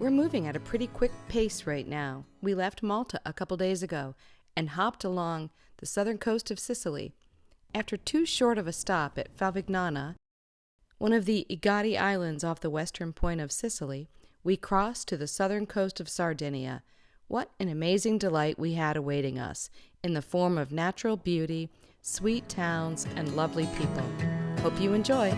We're moving at a pretty quick pace right now. We left Malta a couple days ago and hopped along the southern coast of Sicily. After too short of a stop at Favignana, one of the Egadi Islands off the western point of Sicily, we crossed to the southern coast of Sardinia. What an amazing delight we had awaiting us in the form of natural beauty, sweet towns, and lovely people. Hope you enjoy.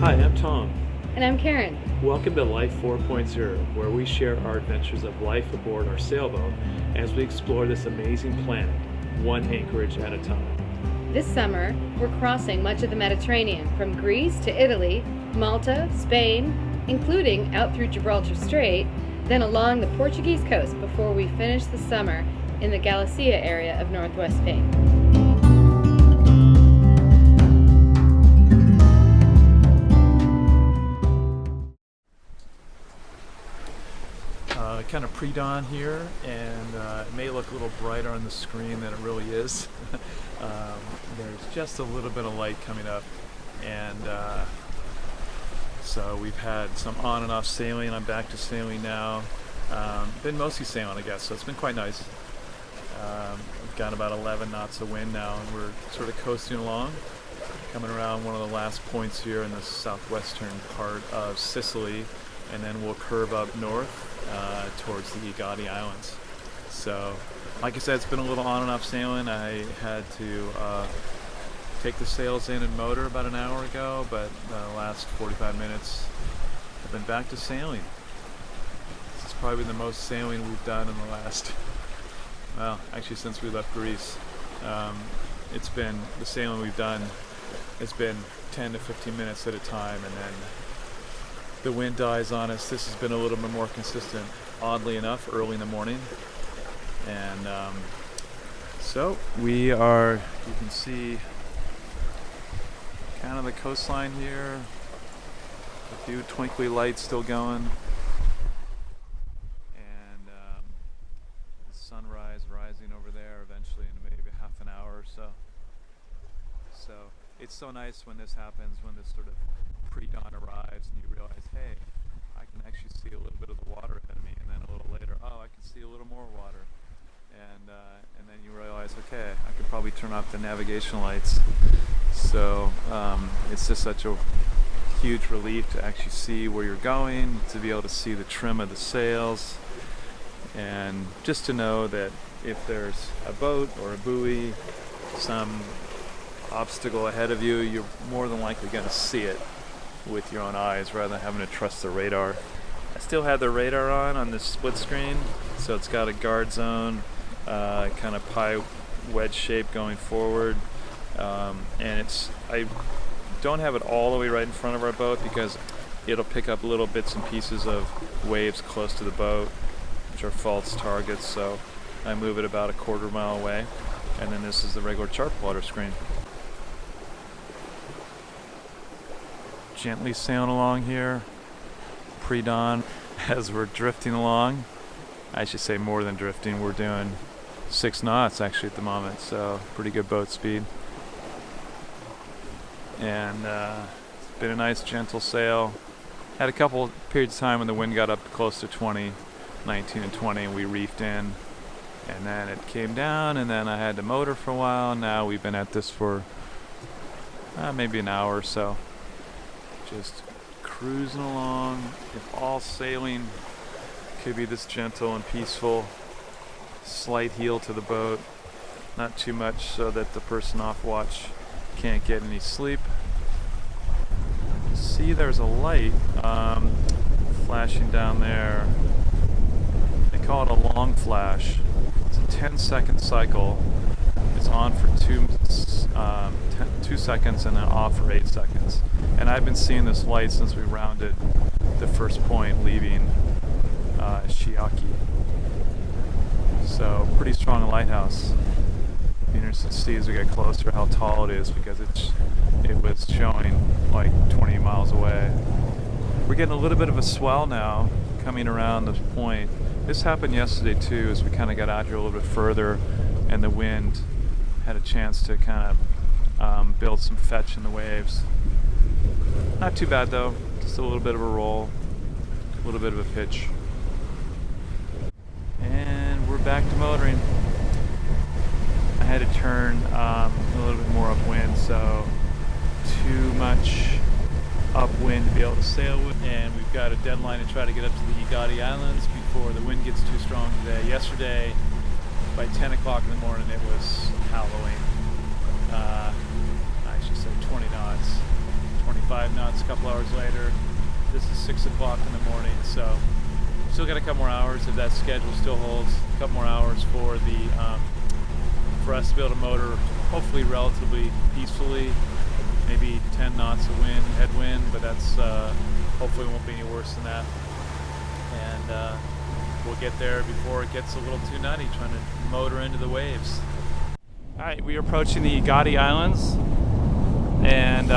Hi, I'm Tom. And I'm Karen. Welcome to Life 4.0, where we share our adventures of life aboard our sailboat as we explore this amazing planet, one anchorage at a time. This summer, we're crossing much of the Mediterranean, from Greece to Italy, Malta, Spain, including out through Gibraltar Strait, then along the Portuguese coast before we finish the summer in the Galicia area of northwest Spain. Kind of pre-dawn here, and it may look a little brighter on the screen than it really is. There's just a little bit of light coming up, and so we've had some on and off sailing. I'm back to sailing now. Been mostly sailing, I guess, so it's been quite nice. We've got about 11 knots of wind now, and we're sort of coasting along, coming around one of the last points here in the southwestern part of Sicily, and then we'll curve up north towards the Egadi Islands. So, like I said, it's been a little on and off sailing. I had to take the sails in and motor about an hour ago, but the last 45 minutes I've been back to sailing. This is probably the most sailing we've done in the last, well, actually since we left Greece. It's been, the sailing we've done, it's been 10 to 15 minutes at a time, and then the wind dies on us. This has been a little bit more consistent, oddly enough, early in the morning. And so we are, you can see kind of the coastline here, a few twinkly lights still going, and the sunrise rising over there eventually in maybe half an hour or so. So it's so nice when this happens, when this sort of pre-dawn arrives and you realize, hey, I can actually see a little bit of the water ahead of me, and then a little later, oh, I can see a little more water, and then you realize, okay, I could probably turn off the navigation lights. So it's just such a huge relief to actually see where you're going, to be able to see the trim of the sails, and just to know that if there's a boat or a buoy, some obstacle ahead of you, you're more than likely going to see it with your own eyes rather than having to trust the radar. I still have the radar on this split screen, so it's got a guard zone, kind of pie wedge shape going forward, and I don't have it all the way right in front of our boat because it'll pick up little bits and pieces of waves close to the boat, which are false targets, so I move it about a quarter mile away, and then this is the regular chart plotter screen. Gently sailing along here, pre-dawn, as we're drifting along. I should say more than drifting, we're doing 6 knots actually at the moment, so pretty good boat speed. And it's been a nice gentle sail. Had a couple periods of time when the wind got up close to 20, 19 and 20, and we reefed in. And then it came down, and then I had to motor for a while. Now we've been at this for maybe an hour or so. Just cruising along. If all sailing could be this gentle and peaceful, slight heel to the boat, not too much so that the person off watch can't get any sleep. See, there's a light flashing down there. They call it a long flash. It's a 10-second cycle. It's on for 2 seconds and then off for 8 seconds. And I've been seeing this light since we rounded the first point leaving Chiaki. So pretty strong lighthouse. Be interested to see as we get closer how tall it is, because it was showing like 20 miles away. We're getting a little bit of a swell now coming around this point. This happened yesterday too, as we kind of got out here a little bit further, and the wind had a chance to kind of build some fetch in the waves. Not too bad though, just a little bit of a roll, a little bit of a pitch. And we're back to motoring. I had to turn a little bit more upwind, so too much upwind to be able to sail with, and we've got a deadline to try to get up to the Agadi Islands before the wind gets too strong today. Yesterday, by 10 o'clock in the morning, it was howling. I should say 20 knots, 25 knots a couple hours later. This is 6 o'clock in the morning, so still got a couple more hours if that schedule still holds. A couple more hours for for us to be able to motor, hopefully relatively peacefully. Maybe 10 knots of wind, headwind, but that's hopefully won't be any worse than that. And we'll get there before it gets a little too nutty trying to motor into the waves. All right, we are approaching the Agadi Islands, and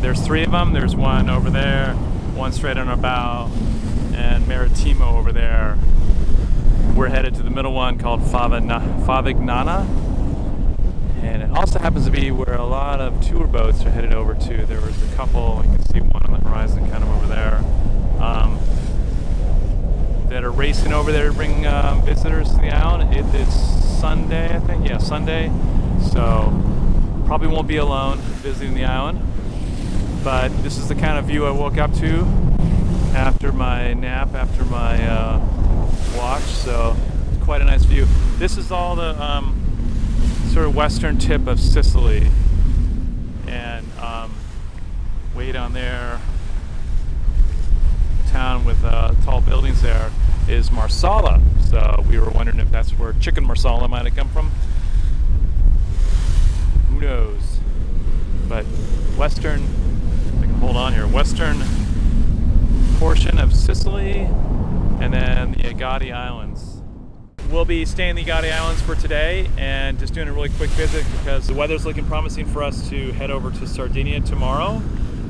there's 3 of them. There's one over there, one straight on our bow, and Maritimo over there. We're headed to the middle one called Favignana. And it also happens to be where a lot of tour boats are headed over to. There was a couple, you can see one on the horizon kind of over there, that are racing over there to bring visitors to the island. It's Sunday, I think. Yeah, Sunday. So probably won't be alone visiting the island. But this is the kind of view I woke up to after my nap, after my watch. So it's quite a nice view. This is all the sort of western tip of Sicily, and way down there, town with tall buildings there, is Marsala. So we were wondering if that's where chicken marsala might have come from. Who knows? But western, I can hold on here, western portion of Sicily, and then the Agadi Islands. We'll be staying in the Agadi Islands for today and just doing a really quick visit because the weather's looking promising for us to head over to Sardinia tomorrow.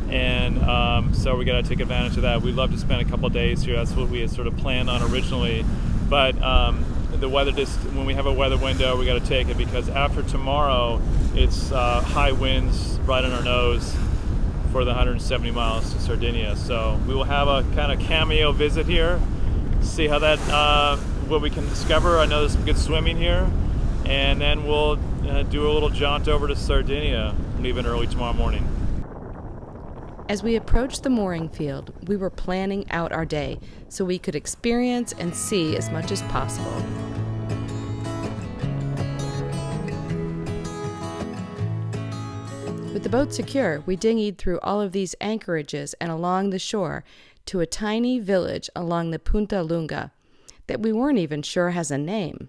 And so we got to take advantage of that. We'd love to spend a couple of days here. That's what we had sort of planned on originally. But the weather, just when we have a weather window, we got to take it because after tomorrow, it's high winds right on our nose for the 170 miles to Sardinia. So we will have a kind of cameo visit here, see how that what we can discover. I know there's some good swimming here, and then we'll do a little jaunt over to Sardinia, leaving early tomorrow morning. As we approached the mooring field, we were planning out our day so we could experience and see as much as possible. With the boat secure, we dinghied through all of these anchorages and along the shore to a tiny village along the Punta Lunga that we weren't even sure has a name.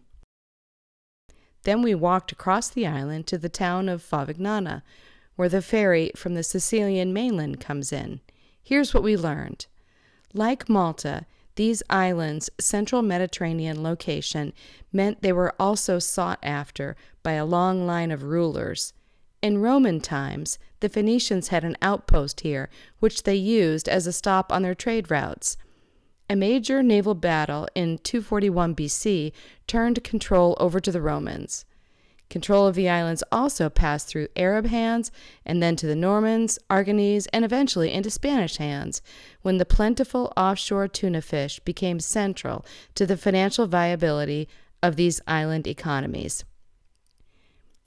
Then we walked across the island to the town of Favignana, where the ferry from the Sicilian mainland comes in. Here's what we learned. Like Malta, these islands' central Mediterranean location meant they were also sought after by a long line of rulers. In Roman times, the Phoenicians had an outpost here, which they used as a stop on their trade routes. A major naval battle in 241 BC turned control over to the Romans. Control of the islands also passed through Arab hands and then to the Normans, Aragonese, and eventually into Spanish hands when the plentiful offshore tuna fish became central to the financial viability of these island economies.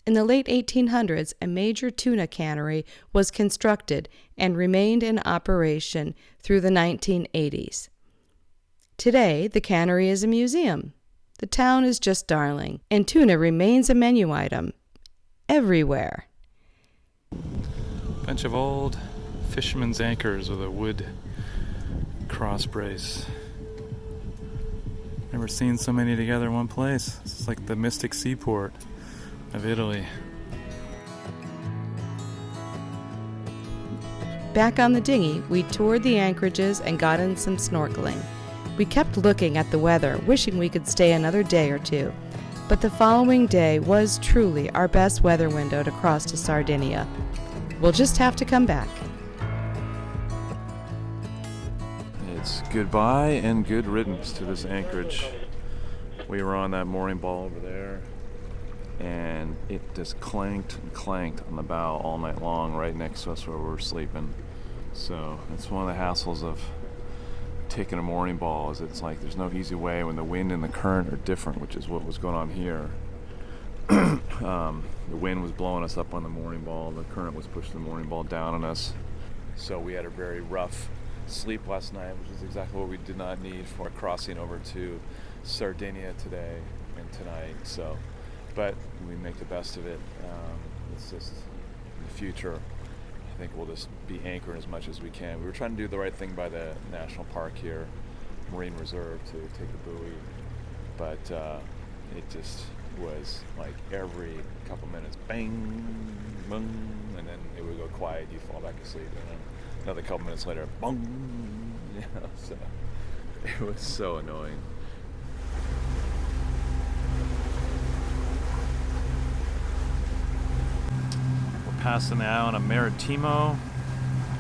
In the late 1800s, a major tuna cannery was constructed and remained in operation through the 1980s. Today, the cannery is a museum. The town is just darling, and tuna remains a menu item everywhere. Bunch of old fisherman's anchors with a wood cross brace. Never seen so many together in one place. It's like the mystic seaport of Italy. Back on the dinghy, we toured the anchorages and got in some snorkeling. We kept looking at the weather, wishing we could stay another day or two, but the following day was truly our best weather window to cross to Sardinia. We'll just have to come back. It's goodbye and good riddance to this anchorage. We were on that mooring ball over there, and it just clanked and clanked on the bow all night long right next to us where we were sleeping. So it's one of the hassles of taking a mooring ball, is it's like there's no easy way when the wind and the current are different, which is what was going on here. The wind was blowing us up on the mooring ball, the current was pushing the mooring ball down on us. So we had a very rough sleep last night, which is exactly what we did not need for crossing over to Sardinia today and tonight. So, but we make the best of it. It's just in the future, I think we'll just be anchoring as much as we can. We were trying to do the right thing by the national park here, Marine Reserve, to take a buoy, but it just was like every couple minutes, bang, boom, and then it would go quiet, you fall back asleep, and then another couple minutes later, boom, so it was so annoying. We're passing the island of Maritimo,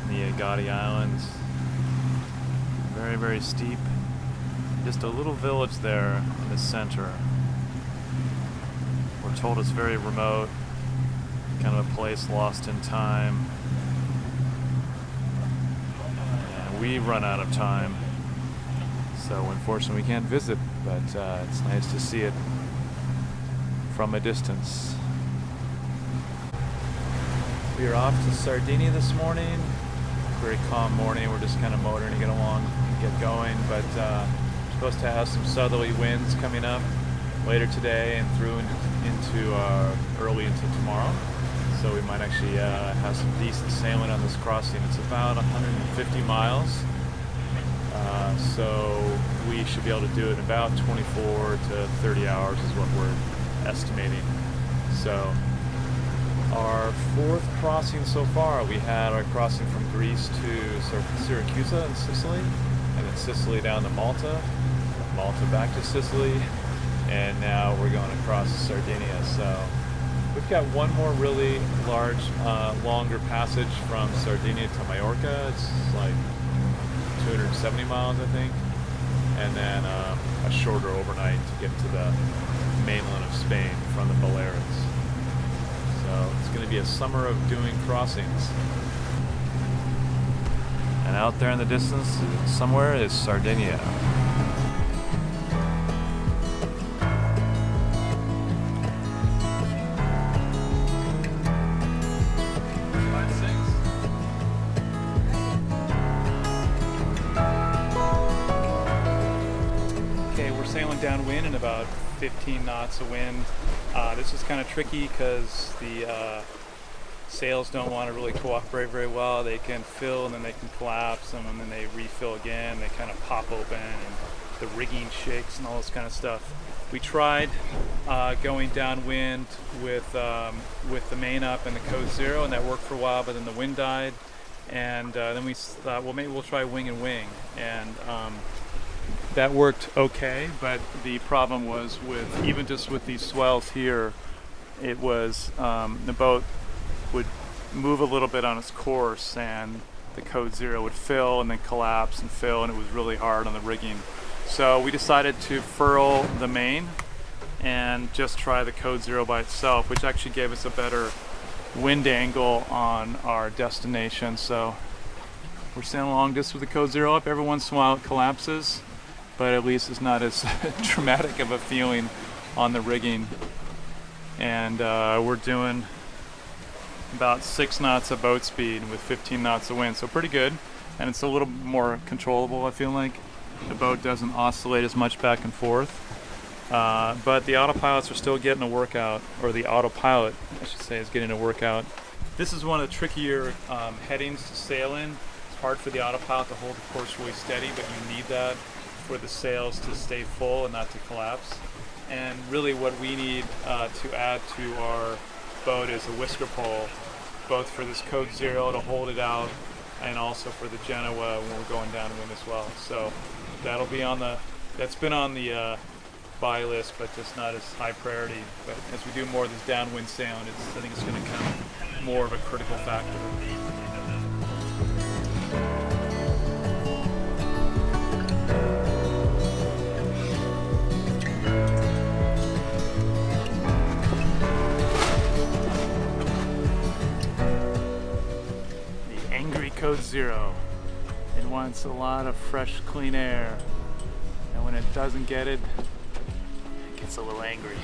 the Agatti Islands. Very, very steep. Just a little village there in the center. We're told it's very remote, kind of a place lost in time. And we run out of time, so unfortunately we can't visit, but it's nice to see it from a distance. We are off to Sardinia this morning. Very calm morning. We're just kind of motoring to get along, get going, but we're supposed to have some southerly winds coming up later today and through into early into tomorrow. So we might actually have some decent sailing on this crossing. It's about 150 miles. So we should be able to do it in about 24 to 30 hours is what we're estimating. So our fourth crossing so far, we had our crossing from Greece to Syracuse in Sicily, and then Sicily down to Malta, Malta back to Sicily, and now we're going across to Sardinia. So we've got one more really large, longer passage from Sardinia to Mallorca. It's like 270 miles, I think, and then a shorter overnight to get to the mainland of Spain from the Balearics. So it's going to be a summer of doing crossings. And out there in the distance, somewhere, is Sardinia. Okay, we're sailing downwind in about 15 knots of wind. This is kind of tricky because the sails don't want to really cooperate very well. They can fill and then they can collapse, and then they refill again. They kind of pop open and the rigging shakes and all this kind of stuff. We tried going downwind with the main up and the code zero, and that worked for a while, but then the wind died, and then we thought, well, maybe we'll try wing and wing, and that worked okay, but the problem was with even just with these swells here, it was the boat would move a little bit on its course, and the code zero would fill and then collapse and fill, and it was really hard on the rigging. So we decided to furl the main and just try the code zero by itself, which actually gave us a better wind angle on our destination. So we're sailing along just with the code zero up. Every once in a while it collapses, but at least it's not as dramatic of a feeling on the rigging. And we're doing about 6 knots of boat speed with 15 knots of wind, so pretty good. And it's a little more controllable, I feel like. The boat doesn't oscillate as much back and forth. But the autopilots are still getting a workout, or the autopilot, I should say, is getting a workout. This is one of the trickier headings to sail in. It's hard for the autopilot to hold the course really steady, but you need that for the sails to stay full and not to collapse. And really what we need to add to our boat is a whisker pole, both for this code zero to hold it out and also for the Genoa when we're going downwind as well. So that'll be that's been on the buy list, but just not as high priority. But as we do more of this downwind sailing, I think it's going to become more of a critical factor. Code Zero. It wants a lot of fresh, clean air. And when it doesn't get it, it gets a little angry.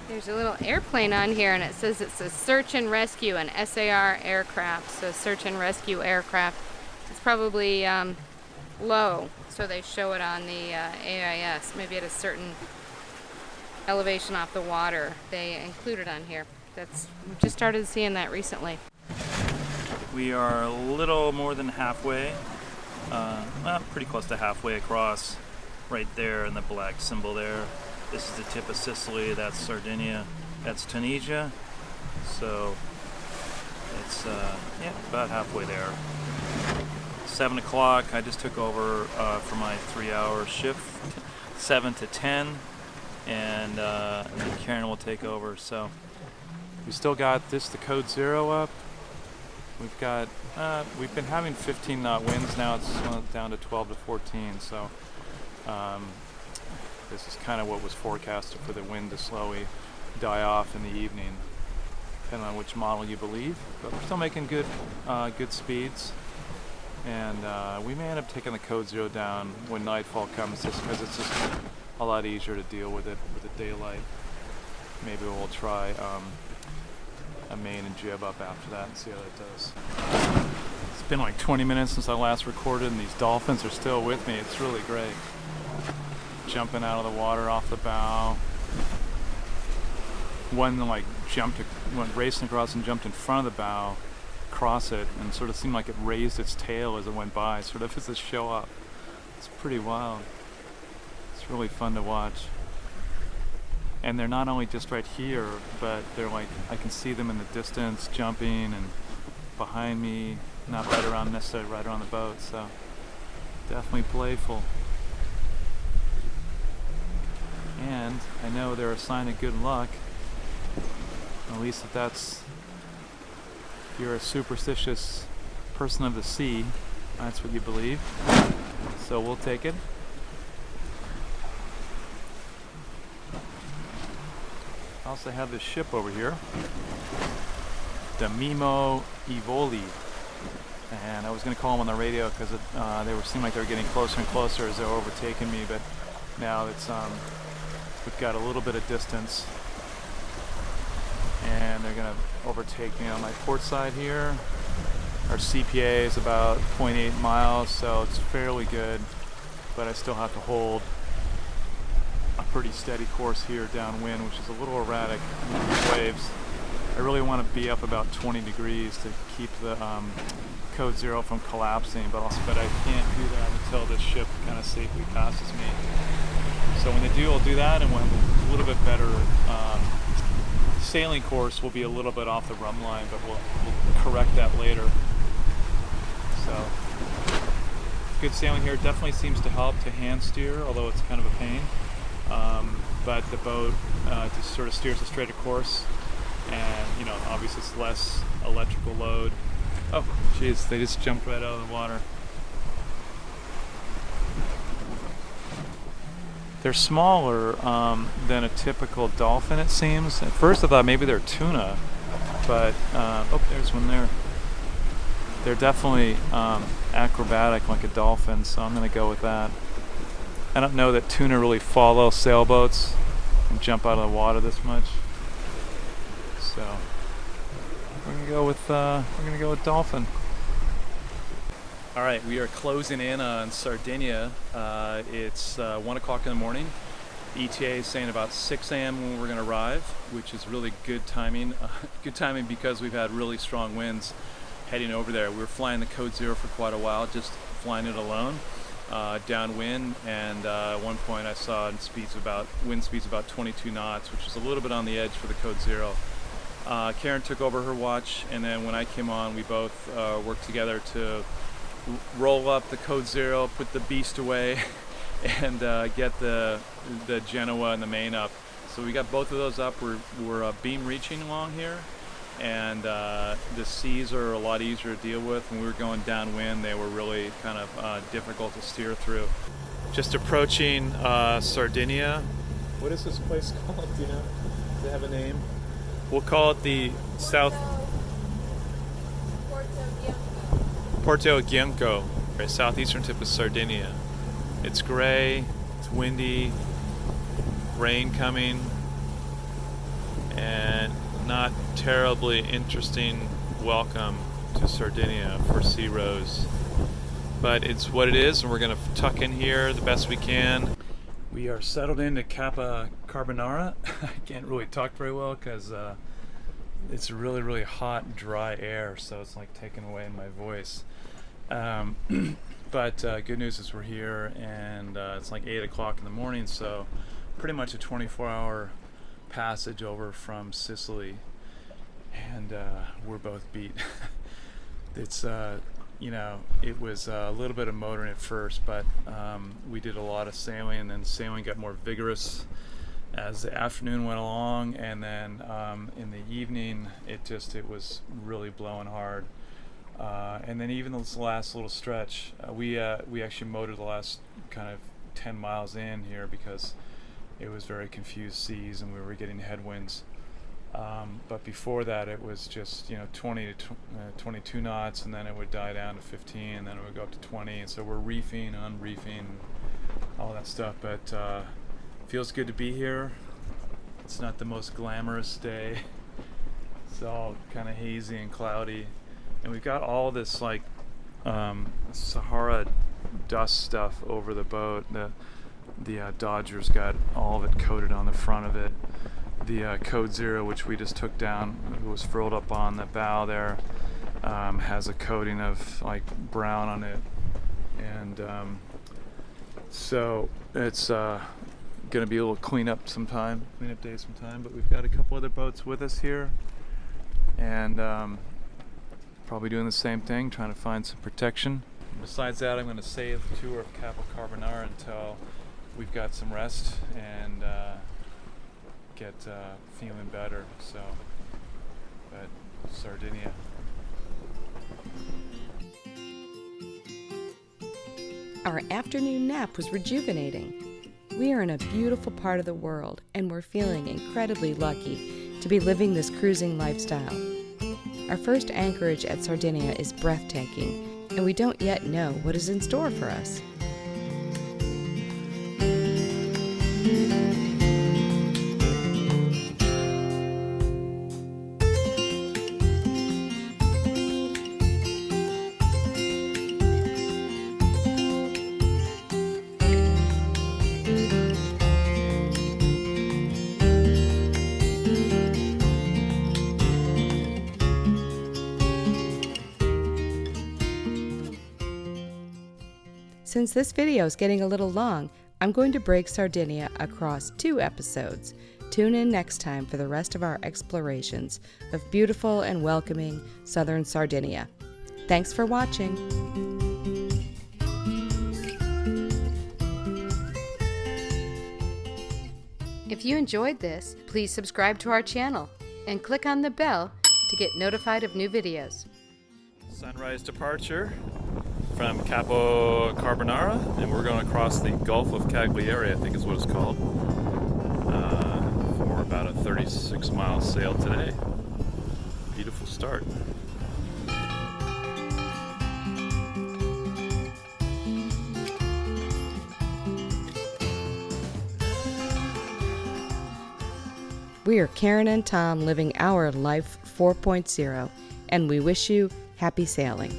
There's a little airplane on here, and it says it's a search and rescue, an SAR aircraft, so search and rescue aircraft. It's probably low, so they show it on the AIS, maybe at a certain elevation off the water. They include it on here. We just started seeing that recently. We are a little more than halfway, well, pretty close to halfway across, right there in the black symbol there. This is the tip of Sicily, that's Sardinia, that's Tunisia, so it's yeah, about halfway there. 7 o'clock, I just took over for my 3-hour shift, 7 to 10, and then Karen will take over. So we still got the Code Zero up. We've got, we've been having 15 knot winds, now it's down to 12 to 14, so this is kind of what was forecasted for the wind to slowly die off in the evening, depending on which model you believe. But we're still making good speeds, and we may end up taking the Code Zero down when nightfall comes, just because it's just a lot easier to deal with it with the daylight. Maybe we'll try a main and jib up after that and see how that does. It's been like 20 minutes since I last recorded, and these dolphins are still with me. It's really great. Jumping out of the water off the bow. One like went racing across and jumped in front of the bow, across it, and sort of seemed like it raised its tail as it went by, sort of as a show up. It's pretty wild. It's really fun to watch. And they're not only just right here, but they're like, I can see them in the distance jumping and behind me, not right around necessarily right around the boat, so definitely playful. And I know they're a sign of good luck, at least if you're a superstitious person of the sea, that's what you believe. So we'll take it. I also have this ship over here, the Mimo Ivoli, and I was going to call them on the radio because they seemed like they were getting closer and closer as they were overtaking me, but now it's we've got a little bit of distance, and they're going to overtake me on my port side here. Our CPA is about 0.8 miles, so it's fairly good, but I still have to hold a pretty steady course here downwind, which is a little erratic with waves. I really want to be up about 20 degrees to keep the Code Zero from collapsing, but I can't do that until this ship kind of safely passes me. So when they do, I'll do that, and we'll have a little bit better sailing course. Will be a little bit off the rum line, but we'll correct that later. So good sailing here. Definitely seems to help to hand steer, although it's kind of a pain. But the boat just sort of steers a straighter course, and obviously it's less electrical load. Oh, geez, they just jumped right out of the water. They're smaller than a typical dolphin, it seems. At first I thought maybe they're tuna, but oh, there's one there. They're definitely acrobatic like a dolphin, so I'm going to go with that. I don't know that tuna really follow sailboats and jump out of the water this much, so we're going to go with dolphin. All right, we are closing in on Sardinia. It's 1 o'clock in the morning. ETA is saying about 6 a.m. when we're going to arrive, which is really good timing. Good timing because we've had really strong winds heading over there. We were flying the Code Zero for quite a while, just flying it alone, downwind, and at one point I saw wind speeds about 22 knots, which is a little bit on the edge for the Code Zero. Karen took over her watch, and then when I came on, we both worked together to roll up the Code Zero, put the beast away, and get the Genoa and the main up. So we got both of those up. We're beam reaching along here, and the seas are a lot easier to deal with. When we were going downwind, they were really kind of difficult to steer through. Just approaching Sardinia. What is this place called? Do you know? Does it have a name? We'll call it the South Porto Gianco, southeastern tip of Sardinia. It's gray, it's windy, rain coming, and not terribly interesting welcome to Sardinia for sea rows. But it's what it is, and we're going to tuck in here the best we can. We are settled into Capo Carbonara. I can't really talk very well because it's really, really hot, dry air, so it's like taking away my voice. But good news is we're here, and it's like 8 o'clock in the morning, so pretty much a 24-hour passage over from Sicily, and we're both beat. It's it was a little bit of motoring at first, but we did a lot of sailing, and then sailing got more vigorous as the afternoon went along, and then in the evening it was really blowing hard. And then even this last little stretch, we actually motored the last kind of 10 miles in here because it was very confused seas and we were getting headwinds. But before that, it was just 20 to 22 knots, and then it would die down to 15, and then it would go up to 20. And so we're reefing, unreefing, all that stuff. But feels good to be here. It's not the most glamorous day. It's all kind of hazy and cloudy, and we've got all this like Sahara dust stuff over the boat. The Dodger's got all of it coated on the front of it. The Code Zero, which we just took down, was furled up on the bow there, has a coating of like brown on it, and so it's gonna be a little cleanup day sometime. But we've got a couple other boats with us here, and probably doing the same thing, trying to find some protection. Besides that, I'm going to save the tour of Capo Carbonara until we've got some rest and get feeling better. So, but Sardinia. Our afternoon nap was rejuvenating. We are in a beautiful part of the world, and we're feeling incredibly lucky to be living this cruising lifestyle. Our first anchorage at Sardinia is breathtaking, and we don't yet know what is in store for us. Since this video is getting a little long, I'm going to break Sardinia across 2 episodes. Tune in next time for the rest of our explorations of beautiful and welcoming southern Sardinia. Thanks for watching. If you enjoyed this, please subscribe to our channel and click on the bell to get notified of new videos. Sunrise departure from Capo Carbonara, and we're going across the Gulf of Cagliari, I think is what it's called, for about a 36-mile sail today. Beautiful start. We are Karen and Tom living our Life 4.0, and we wish you happy sailing.